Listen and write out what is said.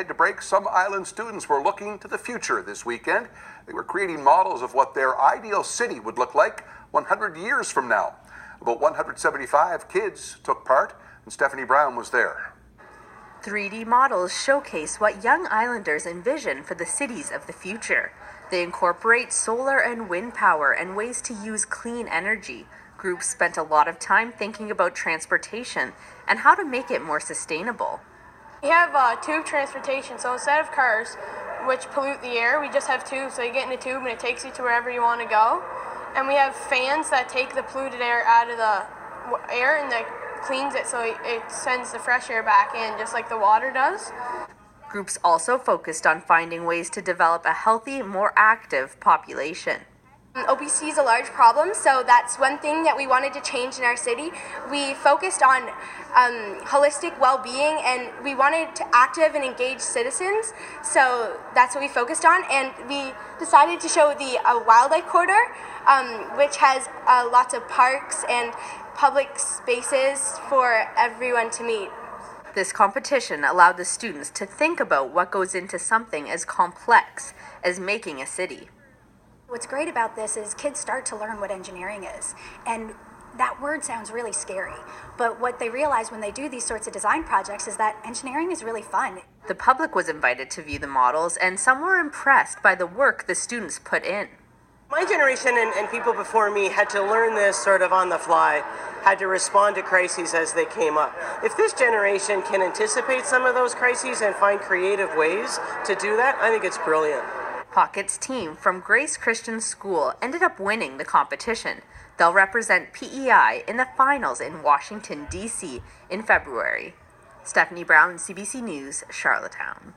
To break, some island students were looking to the future this weekend. They were creating models of what their ideal city would look like 100 years from now. About 175 kids took part, and Stephanie Brown was there. 3D models showcase what young islanders envision for the cities of the future. They incorporate solar and wind power and ways to use clean energy. Groups spent a lot of time thinking about transportation and how to make it more sustainable. We have tube transportation, so instead of cars, which pollute the air, we just have tubes. So you get in a tube and it takes you to wherever you want to go. And we have fans that take the polluted air out of the air and that cleans it, so it sends the fresh air back in, just like the water does. Groups also focused on finding ways to develop a healthy, more active population. Obesity is a large problem, so that's one thing that we wanted to change in our city. We focused on holistic well-being, and we wanted to active and engaged citizens, so that's what we focused on. And we decided to show the wildlife corridor, which has lots of parks and public spaces for everyone to meet. This competition allowed the students to think about what goes into something as complex as making a city. What's great about this is kids start to learn what engineering is, and that word sounds really scary, but what they realize when they do these sorts of design projects is that engineering is really fun. The public was invited to view the models, and some were impressed by the work the students put in. My generation and people before me had to learn this sort of on the fly, had to respond to crises as they came up. If this generation can anticipate some of those crises and find creative ways to do that, I think it's brilliant. Pocket's team from Grace Christian School ended up winning the competition. They'll represent PEI in the finals in Washington, D.C. in February. Stephanie Brown, CBC News, Charlottetown.